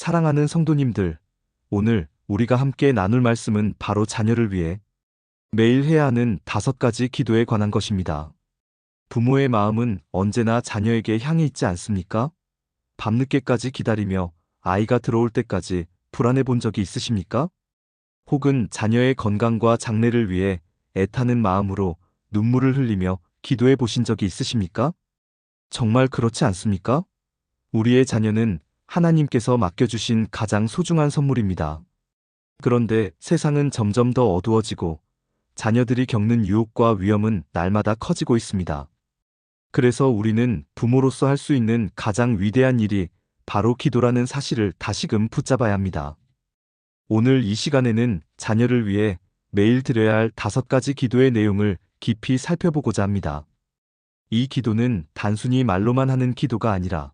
사랑하는 성도님들, 오늘 우리가 함께 나눌 말씀은 바로 자녀를 위해 매일 해야 하는 5가지 기도에 관한 것입니다. 부모의 마음은 언제나 자녀에게 향해 있지 않습니까? 밤늦게까지 기다리며 아이가 들어올 때까지 불안해 본 적이 있으십니까? 혹은 자녀의 건강과 장래를 위해 애타는 마음으로 눈물을 흘리며 기도해 보신 적이 있으십니까? 정말 그렇지 않습니까? 우리의 자녀는 하나님께서 맡겨주신 가장 소중한 선물입니다. 그런데 세상은 점점 더 어두워지고 자녀들이 겪는 유혹과 위험은 날마다 커지고 있습니다. 그래서 우리는 부모로서 할 수 있는 가장 위대한 일이 바로 기도라는 사실을 다시금 붙잡아야 합니다. 오늘 이 시간에는 자녀를 위해 매일 드려야 할 5가지 기도의 내용을 깊이 살펴보고자 합니다. 이 기도는 단순히 말로만 하는 기도가 아니라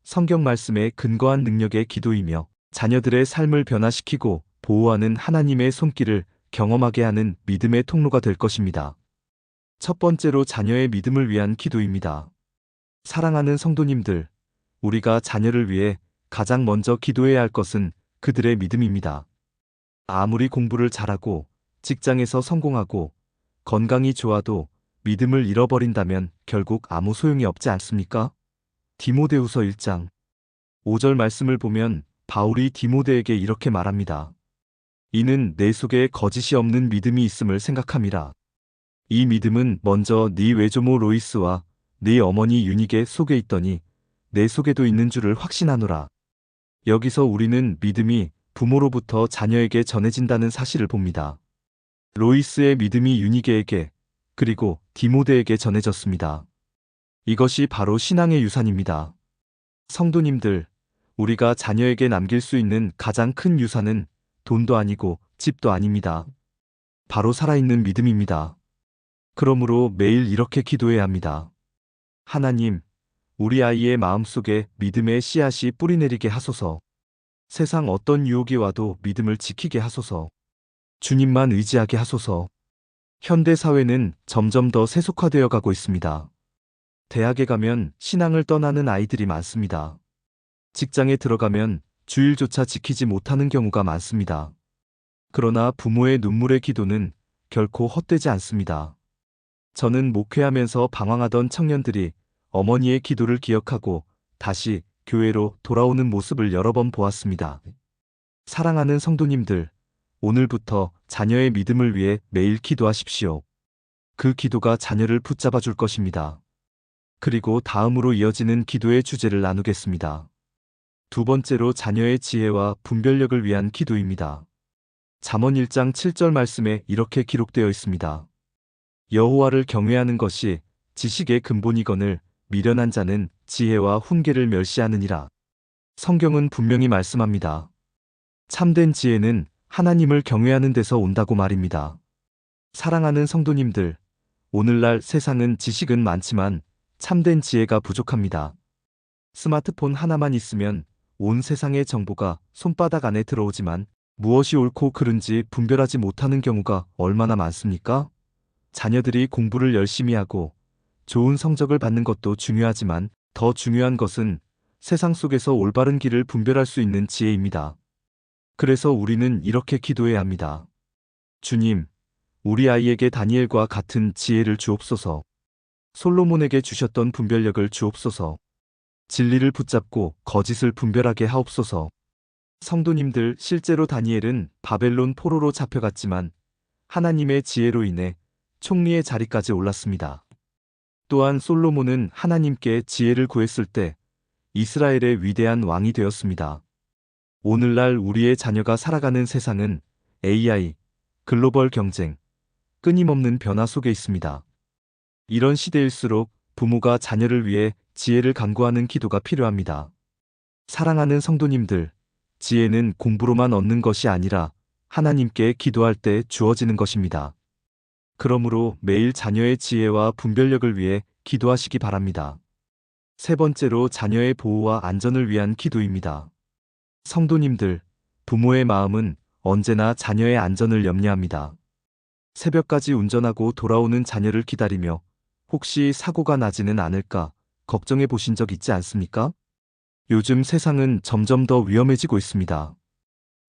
성경 말씀에 근거한 능력의 기도이며 자녀들의 삶을 변화시키고 보호하는 하나님의 손길을 경험하게 하는 믿음의 통로가 될 것입니다. 첫 번째로 자녀의 믿음을 위한 기도입니다. 사랑하는 성도님들, 우리가 자녀를 위해 가장 먼저 기도해야 할 것은 그들의 믿음입니다. 아무리 공부를 잘하고 직장에서 성공하고 건강이 좋아도 믿음을 잃어버린다면 결국 아무 소용이 없지 않습니까? 디모데후서 1장 5절 말씀을 보면 바울이 디모데에게 이렇게 말합니다. 이는 내 속에 거짓이 없는 믿음이 있음을 생각함이라. 이 믿음은 먼저 네 외조모 로이스와 네 어머니 유니게 속에 있더니 내 속에도 있는 줄을 확신하노라. 여기서 우리는 믿음이 부모로부터 자녀에게 전해진다는 사실을 봅니다. 로이스의 믿음이 유니게에게 그리고 디모데에게 전해졌습니다. 이것이 바로 신앙의 유산입니다. 성도님들, 우리가 자녀에게 남길 수 있는 가장 큰 유산은 돈도 아니고 집도 아닙니다. 바로 살아있는 믿음입니다. 그러므로 매일 이렇게 기도해야 합니다. 하나님, 우리 아이의 마음속에 믿음의 씨앗이 뿌리내리게 하소서. 세상 어떤 유혹이 와도 믿음을 지키게 하소서. 주님만 의지하게 하소서. 현대 사회는 점점 더 세속화되어 가고 있습니다. 대학에 가면 신앙을 떠나는 아이들이 많습니다. 직장에 들어가면 주일조차 지키지 못하는 경우가 많습니다. 그러나 부모의 눈물의 기도는 결코 헛되지 않습니다. 저는 목회하면서 방황하던 청년들이 어머니의 기도를 기억하고 다시 교회로 돌아오는 모습을 여러 번 보았습니다. 사랑하는 성도님들, 오늘부터 자녀의 믿음을 위해 매일 기도하십시오. 그 기도가 자녀를 붙잡아 줄 것입니다. 그리고 다음으로 이어지는 기도의 주제를 나누겠습니다. 두 번째로 자녀의 지혜와 분별력을 위한 기도입니다. 잠언 1장 7절 말씀에 이렇게 기록되어 있습니다. 여호와를 경외하는 것이 지식의 근본이거늘 미련한 자는 지혜와 훈계를 멸시하느니라. 성경은 분명히 말씀합니다. 참된 지혜는 하나님을 경외하는 데서 온다고 말입니다. 사랑하는 성도님들, 오늘날 세상은 지식은 많지만 참된 지혜가 부족합니다. 스마트폰 하나만 있으면 온 세상의 정보가 손바닥 안에 들어오지만 무엇이 옳고 그른지 분별하지 못하는 경우가 얼마나 많습니까? 자녀들이 공부를 열심히 하고 좋은 성적을 받는 것도 중요하지만 더 중요한 것은 세상 속에서 올바른 길을 분별할 수 있는 지혜입니다. 그래서 우리는 이렇게 기도해야 합니다. 주님, 우리 아이에게 다니엘과 같은 지혜를 주옵소서. 솔로몬에게 주셨던 분별력을 주옵소서. 진리를 붙잡고 거짓을 분별하게 하옵소서. 성도님들, 실제로 다니엘은 바벨론 포로로 잡혀갔지만 하나님의 지혜로 인해 총리의 자리까지 올랐습니다. 또한 솔로몬은 하나님께 지혜를 구했을 때 이스라엘의 위대한 왕이 되었습니다. 오늘날 우리의 자녀가 살아가는 세상은 AI, 글로벌 경쟁, 끊임없는 변화 속에 있습니다. 이런 시대일수록 부모가 자녀를 위해 지혜를 간구하는 기도가 필요합니다. 사랑하는 성도님들, 지혜는 공부로만 얻는 것이 아니라 하나님께 기도할 때 주어지는 것입니다. 그러므로 매일 자녀의 지혜와 분별력을 위해 기도하시기 바랍니다. 세 번째로 자녀의 보호와 안전을 위한 기도입니다. 성도님들, 부모의 마음은 언제나 자녀의 안전을 염려합니다. 새벽까지 운전하고 돌아오는 자녀를 기다리며 혹시 사고가 나지는 않을까 걱정해 보신 적 있지 않습니까? 요즘 세상은 점점 더 위험해지고 있습니다.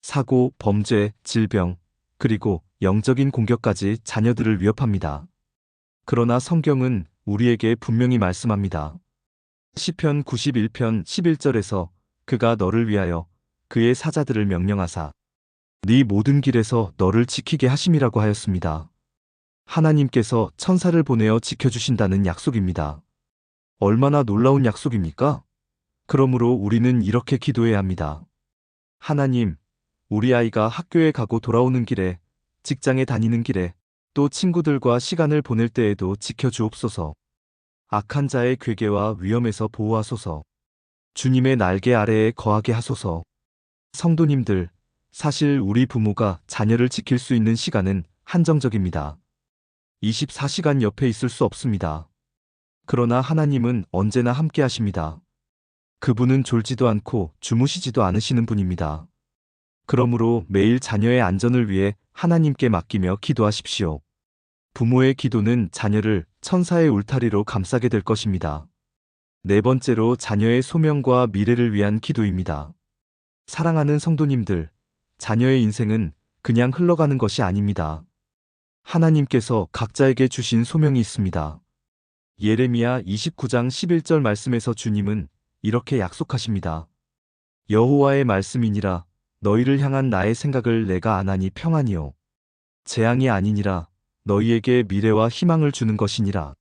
사고, 범죄, 질병, 그리고 영적인 공격까지 자녀들을 위협합니다. 그러나 성경은 우리에게 분명히 말씀합니다. 시편 91편 11절에서 그가 너를 위하여 그의 사자들을 명령하사 네 모든 길에서 너를 지키게 하심이라고 하였습니다. 하나님께서 천사를 보내어 지켜주신다는 약속입니다. 얼마나 놀라운 약속입니까? 그러므로 우리는 이렇게 기도해야 합니다. 하나님, 우리 아이가 학교에 가고 돌아오는 길에, 직장에 다니는 길에, 또 친구들과 시간을 보낼 때에도 지켜주옵소서. 악한 자의 괴계와 위험에서 보호하소서. 주님의 날개 아래에 거하게 하소서. 성도님들, 사실 우리 부모가 자녀를 지킬 수 있는 시간은 한정적입니다. 24시간 옆에 있을 수 없습니다. 그러나 하나님은 언제나 함께 하십니다. 그분은 졸지도 않고 주무시지도 않으시는 분입니다. 그러므로 매일 자녀의 안전을 위해 하나님께 맡기며 기도하십시오. 부모의 기도는 자녀를 천사의 울타리로 감싸게 될 것입니다. 네 번째로 자녀의 소명과 미래를 위한 기도입니다. 사랑하는 성도님들, 자녀의 인생은 그냥 흘러가는 것이 아닙니다. 하나님께서 각자에게 주신 소명이 있습니다. 예레미야 29장 11절 말씀에서 주님은 이렇게 약속하십니다. 여호와의 말씀이니라 너희를 향한 나의 생각을 내가 아나니 평안이요 재앙이 아니니라 너희에게 미래와 희망을 주는 것이니라.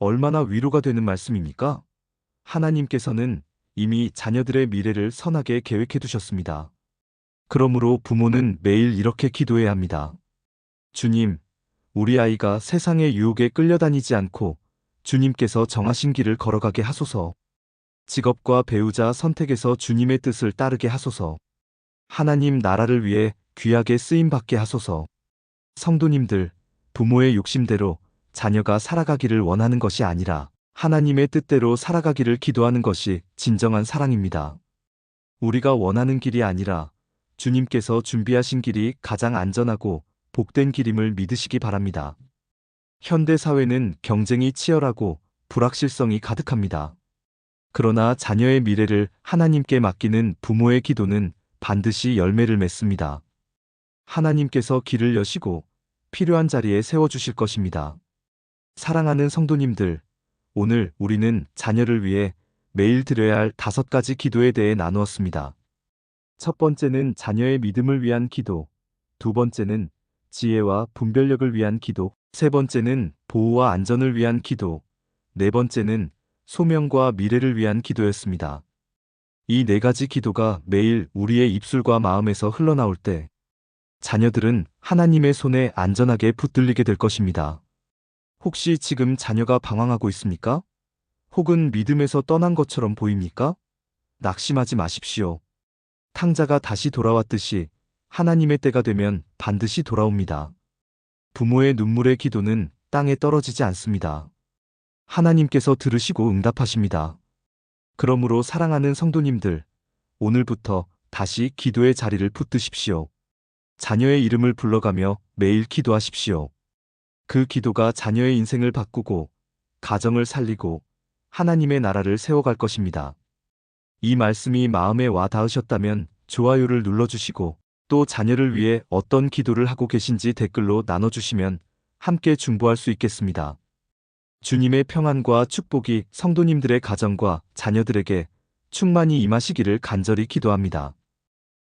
얼마나 위로가 되는 말씀입니까? 하나님께서는 이미 자녀들의 미래를 선하게 계획해 두셨습니다. 그러므로 부모는 매일 이렇게 기도해야 합니다. 주님, 우리 아이가 세상의 유혹에 끌려다니지 않고 주님께서 정하신 길을 걸어가게 하소서. 직업과 배우자 선택에서 주님의 뜻을 따르게 하소서. 하나님 나라를 위해 귀하게 쓰임받게 하소서. 성도님들, 부모의 욕심대로 자녀가 살아가기를 원하는 것이 아니라 하나님의 뜻대로 살아가기를 기도하는 것이 진정한 사랑입니다. 우리가 원하는 길이 아니라 주님께서 준비하신 길이 가장 안전하고 복된 길임을 믿으시기 바랍니다. 현대 사회는 경쟁이 치열하고 불확실성이 가득합니다. 그러나 자녀의 미래를 하나님께 맡기는 부모의 기도는 반드시 열매를 맺습니다. 하나님께서 길을 여시고 필요한 자리에 세워주실 것입니다. 사랑하는 성도님들, 오늘 우리는 자녀를 위해 매일 드려야 할 5가지 기도에 대해 나누었습니다. 첫 번째는 자녀의 믿음을 위한 기도, 두 번째는 지혜와 분별력을 위한 기도, 세 번째는 보호와 안전을 위한 기도, 네 번째는 소명과 미래를 위한 기도였습니다. 이 4가지 기도가 매일 우리의 입술과 마음에서 흘러나올 때 자녀들은 하나님의 손에 안전하게 붙들리게 될 것입니다. 혹시 지금 자녀가 방황하고 있습니까? 혹은 믿음에서 떠난 것처럼 보입니까? 낙심하지 마십시오. 탕자가 다시 돌아왔듯이 하나님의 때가 되면 반드시 돌아옵니다. 부모의 눈물의 기도는 땅에 떨어지지 않습니다. 하나님께서 들으시고 응답하십니다. 그러므로 사랑하는 성도님들, 오늘부터 다시 기도의 자리를 붙드십시오. 자녀의 이름을 불러가며 매일 기도하십시오. 그 기도가 자녀의 인생을 바꾸고 가정을 살리고 하나님의 나라를 세워갈 것입니다. 이 말씀이 마음에 와 닿으셨다면 좋아요를 눌러주시고 또 자녀를 위해 어떤 기도를 하고 계신지 댓글로 나눠주시면 함께 중보할 수 있겠습니다. 주님의 평안과 축복이 성도님들의 가정과 자녀들에게 충만히 임하시기를 간절히 기도합니다.